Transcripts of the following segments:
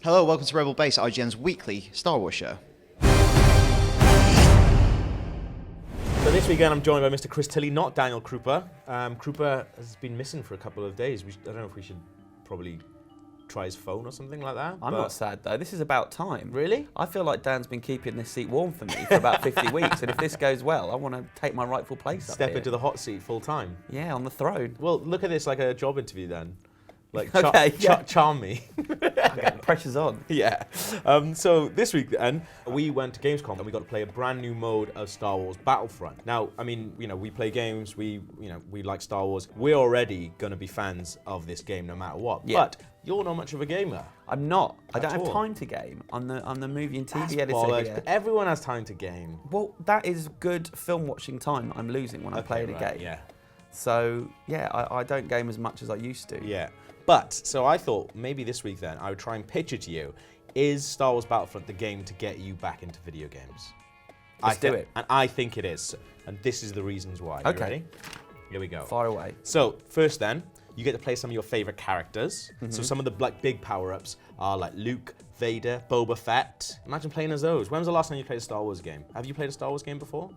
Hello, welcome to Rebel Base, IGN's weekly Star Wars show. So this weekend I'm joined by Mr. Chris Tilley, not Daniel Krupa. Krupa has been missing for a couple of days. I don't know if we should probably try his phone or something like that. I'm not sad though, this is about time. Really? I feel like Dan's been keeping this seat warm for me for about 50 weeks, and if this goes well, I want to take my rightful place up Step here. into the hot seat full time. Yeah, on the throne. Well, look at this like a job interview then. Like, Okay, yeah. charm me. Okay, pressure's on. Yeah. So this week then, we went to Gamescom and we got to play a brand new mode of Star Wars Battlefront. Now, I mean, we play games, we like Star Wars. We're already going to be fans of this game no matter what. Yeah. But you're not much of a gamer. I'm not. I don't At have all. time to game. I'm the movie and TV That's editor bollocks. here. Everyone has time to game. Well, that is good film watching time I'm losing when I'm playing a game. Yeah. So, yeah, I don't game as much as I used to. Yeah. But, so I thought maybe this week then I would try and pitch it to you. Is Star Wars Battlefront the game to get you back into video games? Let's do it. And I think it is. And this is the reasons why. Okay. You ready? Here we go. Far away. So, first then, you get to play some of your favorite characters. Mm-hmm. So some of the big power-ups are like Luke, Vader, Boba Fett. Imagine playing as those. When was the last time you played a Star Wars game? Have you played a Star Wars game before?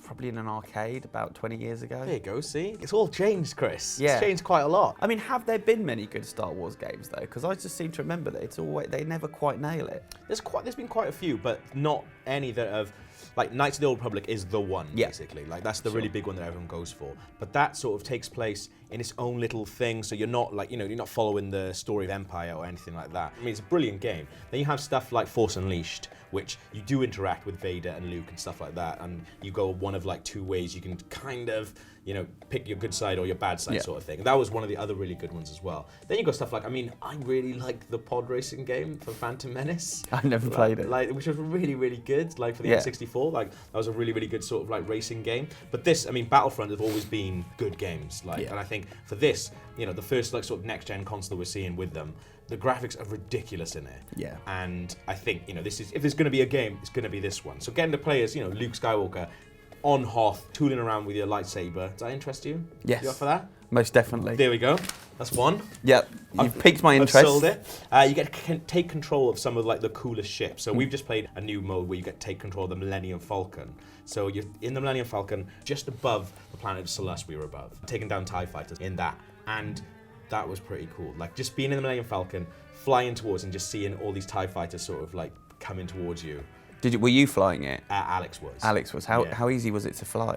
Probably in an arcade about 20 years ago. There you go, see? It's all changed, Chris. Yeah. It's changed quite a lot. I mean, have there been many good Star Wars games though? Because I just seem to remember that it's always they never quite nail it. There's been quite a few, but not any that have, like Knights of the Old Republic is the one, Yeah. basically. Like that's the really big one that everyone goes for. But that sort of takes place in its own little thing, so you're not like, you're not following the story of Empire or anything like that. I mean, it's a brilliant game. Then you have stuff like Force Unleashed, which you do interact with Vader and Luke and stuff like that, and you go one of like two ways. You can kind of, pick your good side or your bad side sort of thing. And that was one of the other really good ones as well. Then you got stuff like, I really like the pod racing game for Phantom Menace. I've never played it. Which was really, really good, like for the N64. Like that was a really, really good sort of like racing game. But this, Battlefront have always been good games. And I think for this, the first like sort of next gen console we're seeing with them, the graphics are ridiculous in it. Yeah. And I think, this is, if there's going to be a game, it's going to be this one. So getting to play as, Luke Skywalker on Hoth, tooling around with your lightsaber. Does that interest you? Yes. You up for that? Most definitely. There we go. That's one. Yep. You've piqued my interest. I've sold it. You get to take control of some of like the coolest ships. So we've just played a new mode where you get to take control of the Millennium Falcon. So you're in the Millennium Falcon, just above the planet of Solus we were above, taking down TIE fighters in that. And that was pretty cool. Like just being in the Millennium Falcon, flying towards and just seeing all these TIE fighters sort of like coming towards you. Were you flying it? Alex was. Alex was. How easy was it to fly?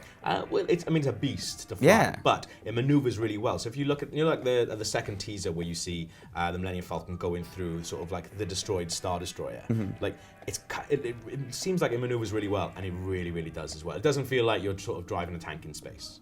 Well, it's a beast to fly, Yeah. but it maneuvers really well. So if you look at, like the second teaser where you see the Millennium Falcon going through sort of like the destroyed Star Destroyer, like it seems like it maneuvers really well, and it really, really does as well. It doesn't feel like you're sort of driving a tank in space,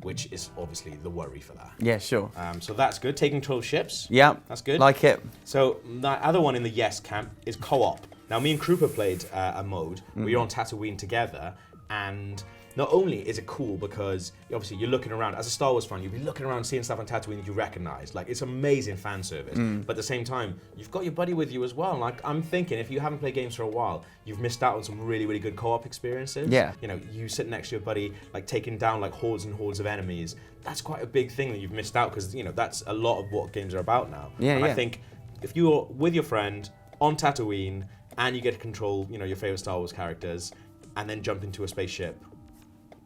which is obviously the worry for that. Yeah, sure. So that's good. Taking control of ships. Yeah. That's good. Like it. So the other one in the yes camp is co-op. Now, me and Krupa played a mode where you're on Tatooine together, and not only is it cool because obviously you're looking around, as a Star Wars fan, you'll be looking around seeing stuff on Tatooine that you recognize. Like, it's amazing fan service. But at the same time, you've got your buddy with you as well. Like, I'm thinking, if you haven't played games for a while, you've missed out on some really, really good co-op experiences. Yeah. You sit next to your buddy, like taking down like hordes and hordes of enemies. That's quite a big thing that you've missed out because, that's a lot of what games are about now. Yeah, and yeah. I think if you're with your friend on Tatooine, and you get to control, your favorite Star Wars characters, and then jump into a spaceship.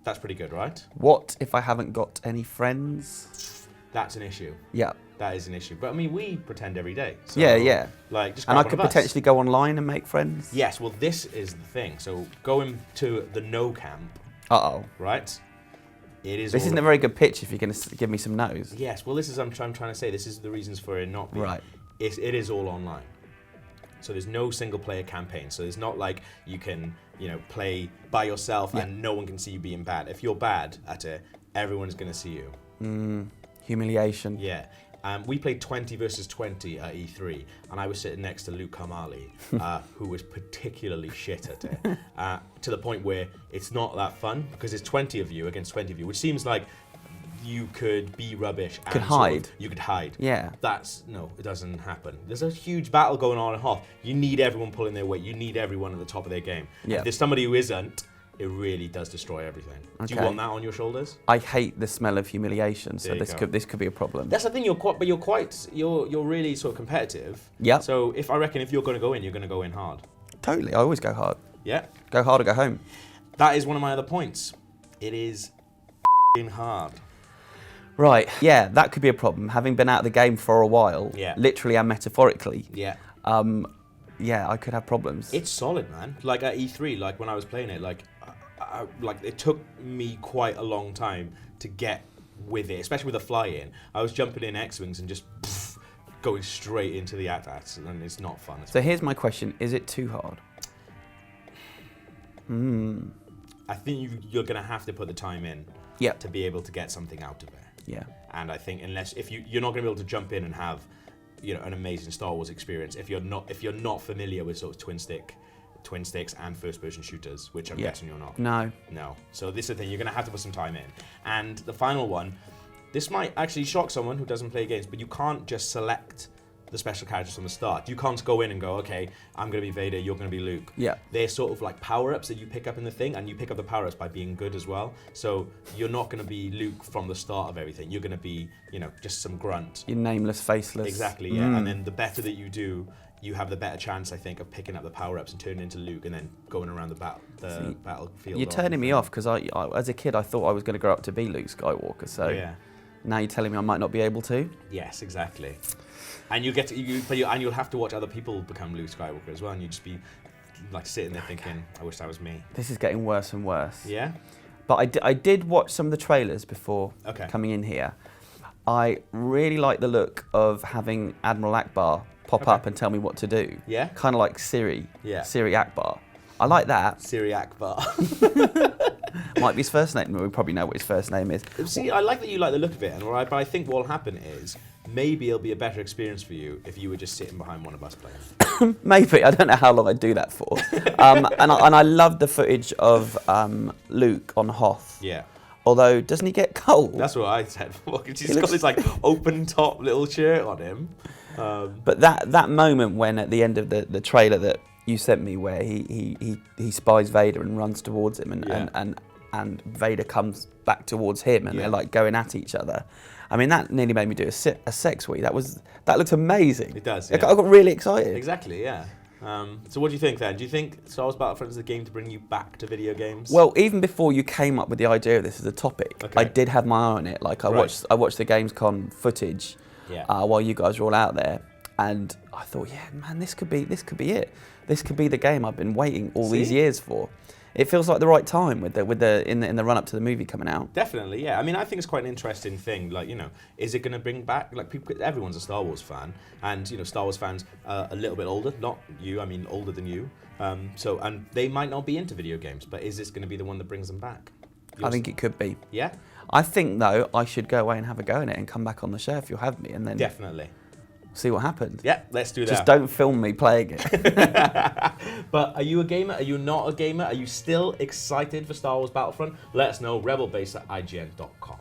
That's pretty good, right? What if I haven't got any friends? That's an issue. Yeah. That is an issue. But we pretend every day. So, Yeah. Like, just And I grab could one of us. potentially go online and make friends? Yes, well, this is the thing. So going to the no camp, Uh-oh. right? It is. This isn't a very good pitch if you're going to give me some no's. Yes, well, this is I'm trying to say. This is the reasons for it not being. Right. It is all online. So there's no single player campaign. So it's not like you can, play by yourself and no one can see you being bad. If you're bad at it, everyone's going to see you. Humiliation. Yeah. We played 20 versus 20 at E3, and I was sitting next to Luke Kamali, who was particularly shit at it, to the point where it's not that fun because it's 20 of you against 20 of you, which seems like you could be rubbish and Could hide. you could hide. Yeah. No, it doesn't happen. There's a huge battle going on in Hoth. You need everyone pulling their weight. You need everyone at the top of their game. Yeah. If there's somebody who isn't, it really does destroy everything. Do you Okay. want that on your shoulders? I hate the smell of humiliation, so There you go. this could be a problem. That's the thing. You're really sort of competitive. Yeah. So if you're going to go in, you're going to go in hard. Totally, I always go hard. Yeah. Go hard or go home. That is one of my other points. It is hard. Right, yeah, that could be a problem. Having been out of the game for a while, Yeah. literally and metaphorically, Yeah. yeah, I could have problems. It's solid, man. Like at E3, like when I was playing it, like it took me quite a long time to get with it, especially with the fly-in. I was jumping in X-wings and just going straight into the AT-ATs, and it's not fun. So here's my question, is it too hard? I think you're going to have to put the time in Yeah. to be able to get something out of it. Yeah. And I think if you're not going to be able to jump in and have, an amazing Star Wars experience if you're not familiar with sort of twin sticks and first-person shooters, which I'm guessing you're not. No. So this is the thing, you're going to have to put some time in. And the final one, this might actually shock someone who doesn't play games, but you can't just select the special characters from the start. You can't go in and go, okay, I'm going to be Vader, you're going to be Luke. Yeah. They're sort of like power-ups that you pick up in the thing, and you pick up the power-ups by being good as well. So you're not going to be Luke from the start of everything. You're going to be, just some grunt. You're nameless, faceless. Exactly, yeah. And then the better that you do, you have the better chance, I think, of picking up the power-ups and turning into Luke and then going around the battlefield. You're turning me off, because I, as a kid, I thought I was going to grow up to be Luke Skywalker, so Yeah. now you're telling me I might not be able to? Yes, exactly. And you'll have to watch other people become Luke Skywalker as well, and you'd just be like sitting there thinking, I wish that was me. This is getting worse and worse. Yeah? But I did watch some of the trailers before Okay. coming in here. I really like the look of having Admiral Akbar pop up and tell me what to do. Yeah? Kind of like Siri. Yeah. Siri Akbar. I like that. Siri Akbar. Might be his first name. We probably know what his first name is. See, I like that you like the look of it, but I think what'll happen is maybe it'll be a better experience for you if you were just sitting behind one of us playing. Maybe. I don't know how long I'd do that for. And I love the footage of Luke on Hoth. Yeah. Although, doesn't he get cold? That's what I said. He's got this like open top little shirt on him. But that moment when at the end of the trailer that you sent me, where he spies Vader and runs towards him, and Vader comes back towards him, and they're like going at each other. I mean, that nearly made me do a sex week. That looked amazing. It does. I Yeah. got really excited. Exactly. Yeah. So what do you think then? Do you think Star Wars Battlefront is a game to bring you back to video games? Well, even before you came up with the idea of this as a topic, Okay. I did have my eye on it. Like I watched the Gamescom footage while you guys were all out there, and I thought, yeah, man, this could be it. This could be the game I've been waiting all these years for. It feels like the right time with the in the run up to the movie coming out. Definitely, yeah. I mean, I think it's quite an interesting thing. Like, is it going to bring back people? Everyone's a Star Wars fan, and Star Wars fans are a little bit older. Not you, I mean older than you. And they might not be into video games, but is this going to be the one that brings them back? I think it could be. Yeah. I think though I should go away and have a go at it and come back on the show if you'll have me, and then Definitely. see what happened. Yeah, let's do that. Just don't film me playing it. But are you a gamer? Are you not a gamer? Are you still excited for Star Wars Battlefront? Let us know, rebelbase@ign.com.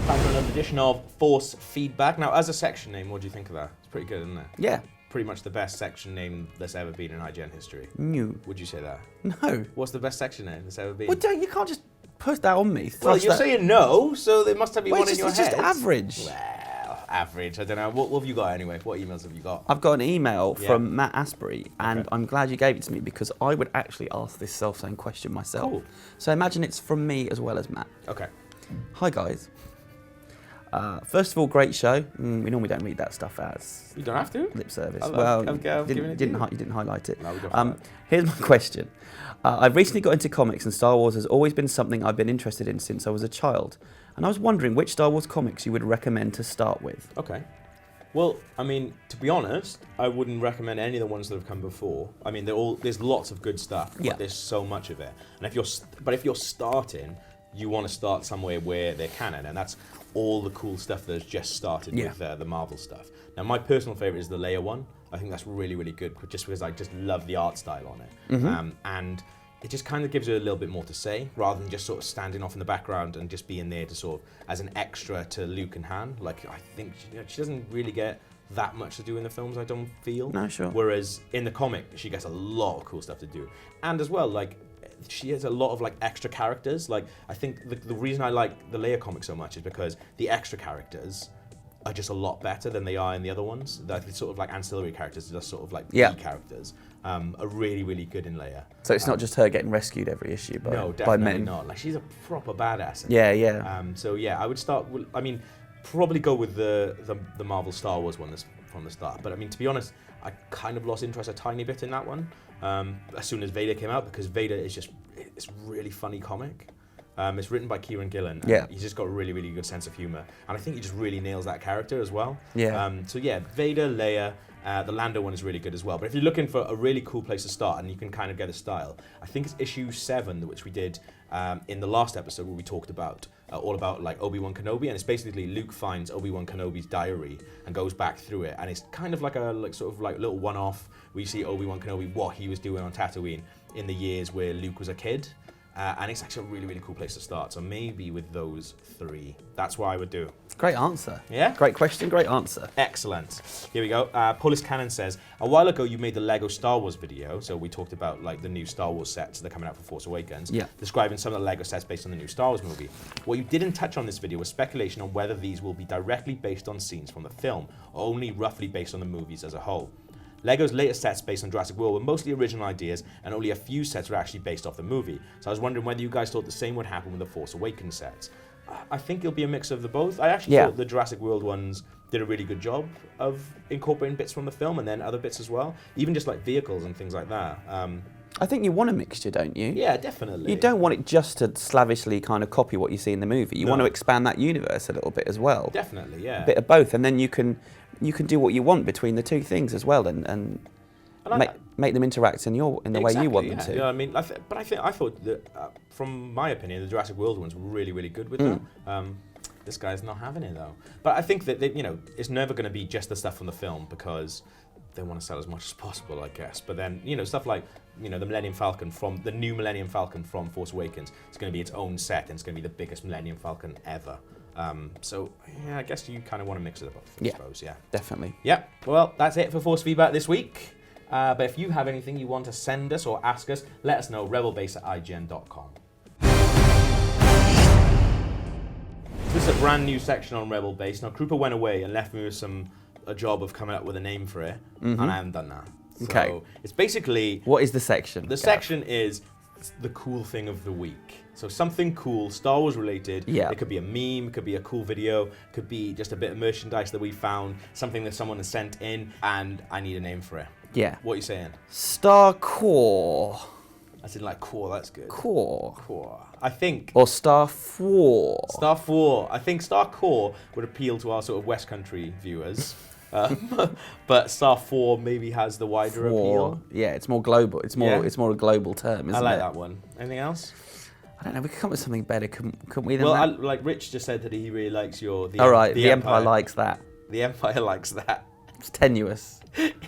Time for another edition of Force Feedback. Now, as a section name, what do you think of that? It's pretty good, isn't it? Yeah. Pretty much the best section name that's ever been in IGN history. New. Would you say that? No. What's the best section name that's ever been? Well, you can't just push that on me. Well, Thrust you're that- saying no, so there must have been Well, one in your it's head. just average. Well, average. I don't know. What have you got anyway? What emails have you got? I've got an email Yeah. from Matt Asprey, and Okay. I'm glad you gave it to me because I would actually ask this self-same question myself. Cool. So imagine it's from me as well as Matt. Okay. Hi guys. First of all, great show. We normally don't read that stuff as You don't have to. lip service. I've you given it to didn't you. you didn't highlight it. No, we go for that. Here's my question. I've recently got into comics, and Star Wars has always been something I've been interested in since I was a child. And I was wondering which Star Wars comics you would recommend to start with. Okay. Well, I mean, to be honest, I wouldn't recommend any of the ones that have come before. I mean, there's lots of good stuff, but Yeah. there's so much of it. And if you're starting, you want to start somewhere where they're canon, and that's all the cool stuff that has just started with the Marvel stuff. Now, my personal favorite is the Leia one. I think that's really, really good, just because I just love the art style on it. And it just kind of gives her a little bit more to say, rather than just sort of standing off in the background and just being there to sort of as an extra to Luke and Han. Like, I think she doesn't really get that much to do in the films, I don't feel. No, sure. Whereas in the comic, she gets a lot of cool stuff to do. And as well, like, she has a lot of like extra characters. Like, I think the reason I like the Leia comic so much is because the extra characters are just a lot better than they are in the other ones. Like, the sort of like ancillary characters, just sort of like B characters, are really, really good in Leia. So it's not just her getting rescued every issue by, no, by definitely men. not. Like, she's a proper badass. Yeah. So yeah, I would start with, I mean, probably go with the Marvel Star Wars one from the start. But I mean, to be honest, I kind of lost interest a tiny bit in that one as soon as Vader came out, because Vader is just, it's a really funny comic. It's written by Kieran Gillen. And he's just got a really, really good sense of humor. And I think he just really nails that character as well. Yeah. So yeah, Vader, Leia, the Lando one is really good as well. But if you're looking for a really cool place to start and you can kind of get a style, I think it's issue 7, which we did in the last episode where we talked about all about like Obi-Wan Kenobi, and it's basically Luke finds Obi-Wan Kenobi's diary and goes back through it, and it's kind of like a sort of like little one-off where you see Obi-Wan Kenobi, what he was doing on Tatooine in the years where Luke was a kid. And it's actually a really, really cool place to start. So maybe with those 3, that's what I would do. Great answer. Yeah? Great question, great answer. Excellent. Here we go. Paulus Cannon says, a while ago you made the Lego Star Wars video. So we talked about like the new Star Wars sets that are coming out for Force Awakens. Yeah. Describing some of the Lego sets based on the new Star Wars movie. What you didn't touch on this video was speculation on whether these will be directly based on scenes from the film, or only roughly based on the movies as a whole. Lego's latest sets based on Jurassic World were mostly original ideas, and only a few sets were actually based off the movie. So I was wondering whether you guys thought the same would happen with the Force Awakens sets. I think it'll be a mix of the both. I actually thought the Jurassic World ones did a really good job of incorporating bits from the film and then other bits as well, even just like vehicles and things like that. I think you want a mixture, don't you? Yeah, definitely. You don't want it just to slavishly kind of copy what you see in the movie. You want to expand that universe a little bit as well. Definitely, yeah. A bit of both, and then you can do what you want between the two things as well, and make them interact in the way you want them to. You know what I mean? I thought that, from my opinion, the Jurassic World ones were really, really good with that. This guy's not having it though. But I think that it's never going to be just the stuff from the film, because they want to sell as much as possible, I guess. But then, stuff like, the Millennium Falcon the new Millennium Falcon from Force Awakens, it's going to be its own set, and it's going to be the biggest Millennium Falcon ever. So, yeah, I guess you kind of want to mix it up, I suppose, yeah. Definitely. Yeah, well, that's it for Force Feedback this week. But if you have anything you want to send us or ask us, let us know, rebelbase@ign.com. This is a brand new section on Rebel Base. Now, Krupa went away and left me with a job of coming up with a name for it, and I haven't done that. So Okay. it's basically... What is the section? The section is the cool thing of the week. So something cool, Star Wars related. Yeah. It could be a meme, it could be a cool video, it could be just a bit of merchandise that we found, something that someone has sent in, and I need a name for it. Yeah. What are you saying? Star Core. I said like core, that's good. Core. Core. I think... Or Star 4. Star 4. I think Star Core would appeal to our sort of West Country viewers. But Star 4 maybe has the wider appeal. Yeah, it's more global. It's more a global term, isn't it? I like that one. Anything else? I don't know. We could come up with something better, couldn't we? Well, like Rich just said that he really likes your... All right, the Empire likes that. The Empire likes that. It's tenuous.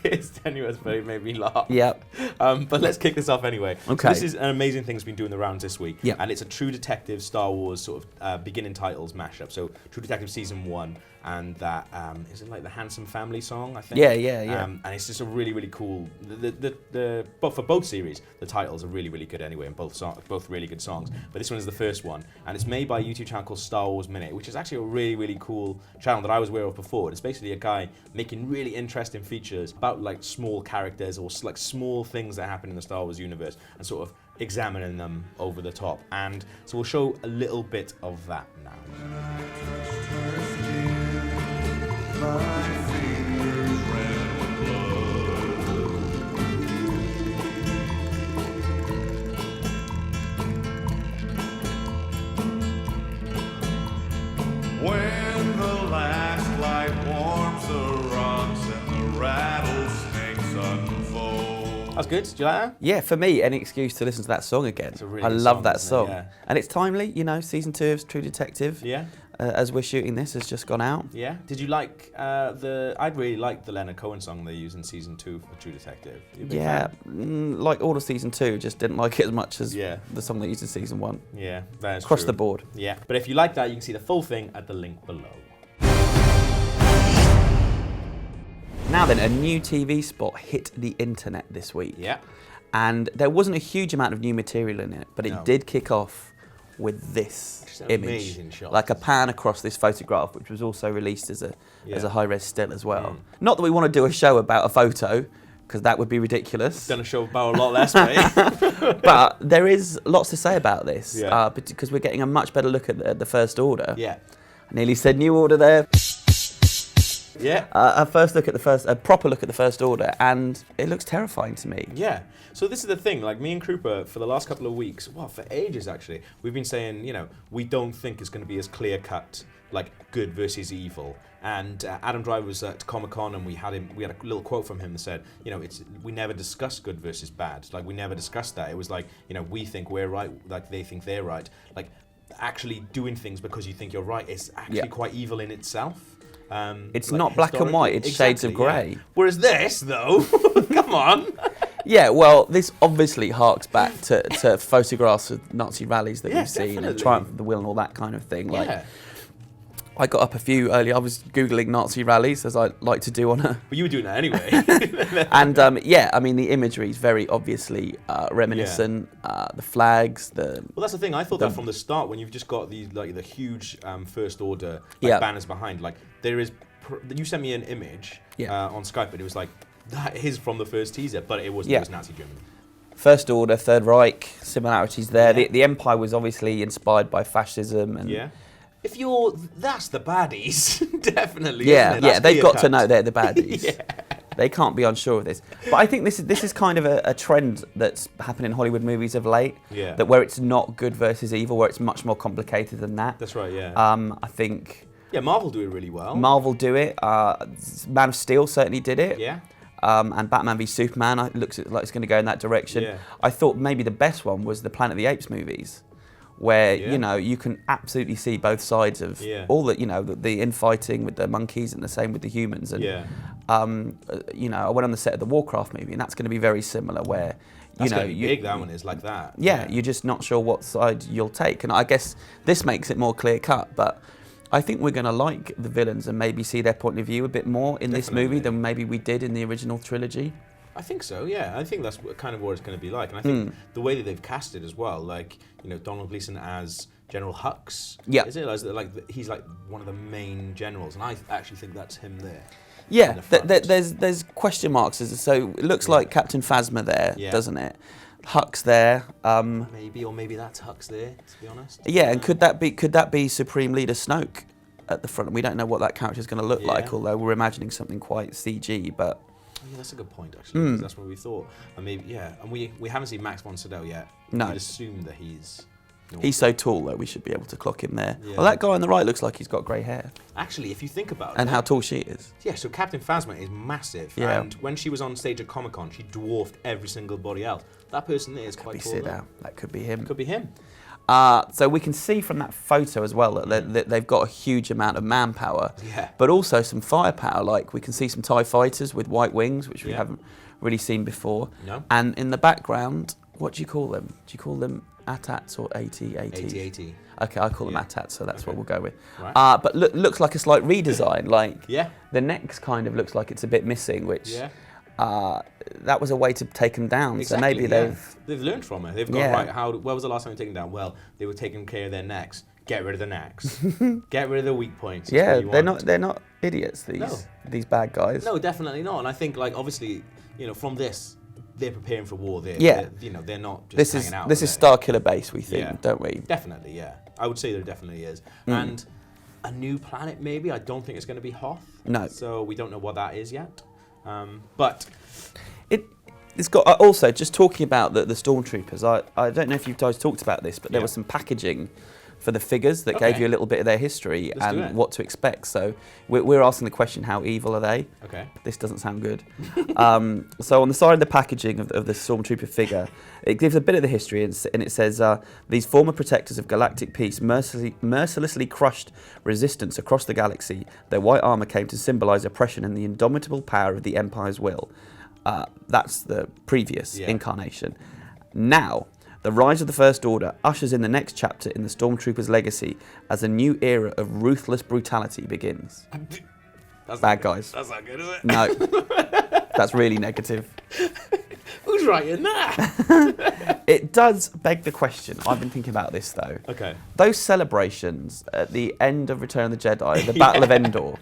It's tenuous, but it made me laugh. Yep. But let's kick this off anyway. Okay. So this is an amazing thing that's been doing the rounds this week. Yep. And it's a True Detective Star Wars sort of beginning titles mashup. So True Detective Season 1 and that, is it like the Handsome Family song, I think? Yeah. And it's just a really, really cool, but for both series, the titles are really, really good anyway, and both really good songs. But this one is the first one, and it's made by a YouTube channel called Star Wars Minute, which is actually a really, really cool channel that I was aware of before. It's basically a guy making really interesting features about like small characters or like small things that happen in the Star Wars universe and sort of examining them over the top. And so we'll show a little bit of that now. When the last light warms the rocks and the rattlesnakes unfold. That's good. Did you like that? Yeah, for me, any excuse to listen to that song again. It's a really I good love song, that isn't it? song. Yeah. And it's timely, season 2 of True Detective. Yeah. As we're shooting this, has just gone out. Yeah. Did you like I'd really liked the Leonard Cohen song they used in season 2 for True Detective. You a big Yeah, fan? like all of season 2, just didn't like it as much as Yeah. the song they used in season 1. Yeah, that is Across true. the board. Yeah. But if you like that, you can see the full thing at the link below. Now then, a new TV spot hit the internet this week. Yeah. And there wasn't a huge amount of new material in it, but it did kick off with this image. Amazing shot. Like a pan across this photograph, which was also released as a high-res still as well. Not that we want to do a show about a photo, because that would be ridiculous. Done a show about a lot less, mate. But there is lots to say about this, Yeah. because we're getting a much better look at the First Order. Yeah. I nearly said New Order there. Yeah. A proper look at the First Order, and it looks terrifying to me. Yeah. So this is the thing, like me and Krupa, for the last couple of weeks, well, for ages actually, we've been saying, you know, we don't think it's going to be as clear-cut, like good versus evil. And Adam Driver was at Comic-Con, and we had a little quote from him that said, you know, we never discussed good versus bad. Like, we never discussed that. It was like, you know, we think we're right, like they think they're right. Like, actually doing things because you think you're right is actually quite evil in itself. It's like not black and white, it's shades of grey. Yeah. Whereas this, though, come on. Yeah, well, this obviously harks back to photographs of Nazi rallies that we've seen, and Triumph of the Will and all that kind of thing. Like, Yeah. I got up a few earlier. I was Googling Nazi rallies, as I like to do on a... But you were doing that anyway. And, yeah, I mean, the imagery is very obviously reminiscent. The flags, Well, that's the thing. I thought that from the start, when you've just got these, like, the huge First Order banners behind. Like, there is... You sent me an image on Skype, and it was like, that is from the first teaser, but it wasn't. It was Nazi Germany. First Order, Third Reich, similarities there. The Empire was obviously inspired by fascism. And If that's the baddies, definitely. Yeah, isn't it? That's they've got to clear-cut. know they're the baddies. They can't be unsure of this. But I think this is kind of a trend that's happened in Hollywood movies of late. Yeah. That where it's not good versus evil, where it's much more complicated than that. That's right. Yeah. I think. Yeah, Marvel do it really well. Marvel do it. Man of Steel certainly did it. Yeah. And Batman v Superman, it looks like it's going to go in that direction. Yeah. I thought maybe the best one was the Planet of the Apes movies, where you know you can absolutely see both sides of all the the infighting with the monkeys and the same with the humans. And you know, I went on the set of the Warcraft movie, and that's going to be very similar, where That's going to be big. That one is like that. Yeah, you're just not sure what side you'll take, and I guess this makes it more clear cut, but. I think we're going to like the villains and maybe see their point of view a bit more in this movie than maybe we did in the original trilogy. I think so, yeah. I think that's kind of what it's going to be like. And I think the way that they've cast it as well, like, you know, Donald Gleeson as General Hux. Yeah. Is it? Like, he's like one of the main generals, and I actually think that's him there. Yeah, there's question marks. So it looks like Captain Phasma there, doesn't it? Hux there. Maybe that's Hux there, to be honest. Yeah, and could that be Supreme Leader Snoke at the front? We don't know what that character is going to look like, although we're imagining something quite CG. But yeah, that's a good point actually. 'Cause that's what we thought. And maybe and we haven't seen Max von Sydow yet. No, we'd assume that he's so tall though. We should be able to clock him there. Yeah. Well, that guy on the right looks like he's got grey hair. Actually, if you think about it, and how tall she is. Yeah, so Captain Phasma is massive, and when she was on stage at Comic-Con, she dwarfed every single body else. That person there is quite tall. That could be him. Could be him. So we can see from that photo as well that they've got a huge amount of manpower, but also some firepower. Like we can see some TIE fighters with white wings, which we haven't really seen before. No. And in the background, what do you call them? Do you call them AT-ATs or AT-ATs? AT-AT. Okay, I call them AT-ATs, so that's what we'll go with. Right. But looks like a slight redesign. Like the neck's kind of looks like it's a bit missing, which that was a way to take them down. Exactly, so maybe they've learned from it. They've got right. Where was the last time they taken down? Well, they were taking care of their necks. Get rid of the necks. Get rid of the weak points. Yeah, they're not idiots. These bad guys. No, definitely not. And I think like obviously, you know, from this, they're preparing for war. They're not just hanging out. This is Star Killer Base, we think, don't we? Definitely, yeah. I would say there definitely is. And a new planet, maybe. I don't think it's going to be Hoth. No. So we don't know what that is yet. But it's got also just talking about the stormtroopers. I don't know if you guys talked about this, but there was some packaging for the figures that gave you a little bit of their history and what to expect. So we're asking the question, how evil are they? Okay. This doesn't sound good. So on the side of the packaging of the Stormtrooper figure, it gives a bit of the history, and it says, these former protectors of galactic peace mercilessly crushed resistance across the galaxy. Their white armor came to symbolize oppression and the indomitable power of the Empire's will. That's the previous incarnation. Now, the rise of the First Order ushers in the next chapter in the Stormtroopers' legacy as a new era of ruthless brutality begins. That's Bad guys. That's not good, is it? No. That's really negative. Who's writing that? It does beg the question. I've been thinking about this though. Okay. Those celebrations at the end of Return of the Jedi, the Battle of Endor.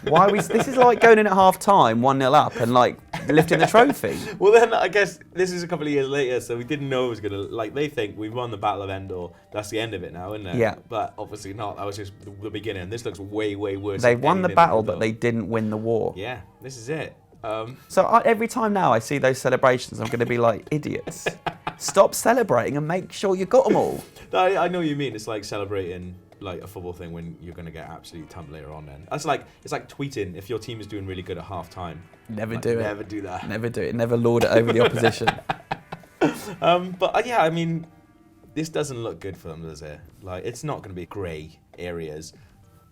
Why are we? This is like going in at half time, 1-0 up, and like lifting the trophy. Well, then I guess this is a couple of years later, so we didn't know it was gonna. Like they think we won the Battle of Endor. That's the end of it now, isn't it? Yeah. But obviously not. That was just the beginning. This looks way, way worse. They than won the anything battle, we've but done. they didn't win the war. Yeah. This is it. So every time now I see those celebrations, I'm going to be like, idiots. Stop celebrating and make sure you got them all. I know what you mean. It's like celebrating like a football thing when you're going to get absolutely thumped later on. Then it's like tweeting if your team is doing really good at half time. Never Like, do it. Never do that. Never do it. Never lord it over the opposition. But yeah, I mean, this doesn't look good for them, does it? Like, it's not going to be grey areas.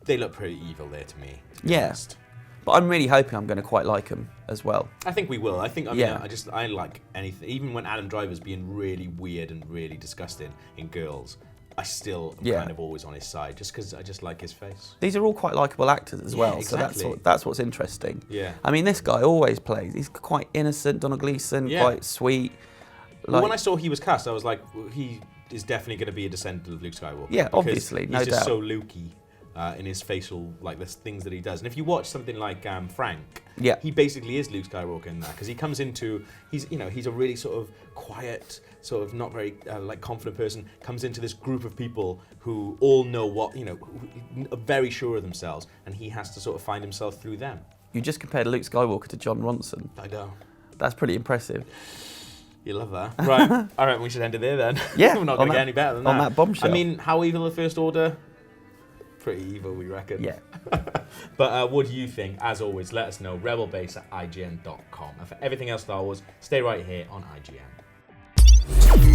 They look pretty evil there to me. To be Yeah. honest. But I'm really hoping I'm going to quite like them as well. I think we will. I mean, Yeah. I like anything. Even when Adam Driver's being really weird and really disgusting in Girls, I still am Yeah. kind of always on his side, just because I just like his face. These are all quite likeable actors as well, exactly. so that's what's interesting. Yeah. I mean, this guy always plays. He's quite innocent, Donald Gleeson, Yeah. quite sweet. When I saw he was cast, I was like, well, he is definitely going to be a descendant of Luke Skywalker. Yeah, because obviously, no he's just doubt. so Lukey in his facial, like the things that he does. And if you watch something like Frank, Yeah. he basically is Luke Skywalker in that because he comes into, he's a really sort of quiet, sort of not very like confident person, comes into this group of people who all know what, who are very sure of themselves, and he has to sort of find himself through them. You just compared Luke Skywalker to John Ronson. I know. That's pretty impressive. You love that. Right. All right, we should end it there then. Yeah, We're not on going to get that- any better than that. on that bombshell. I mean, how evil the First Order? Pretty evil, we reckon. Yeah. But what do you think? As always, let us know. rebelbase@ign.com. And for everything else Star Wars, stay right here on IGN.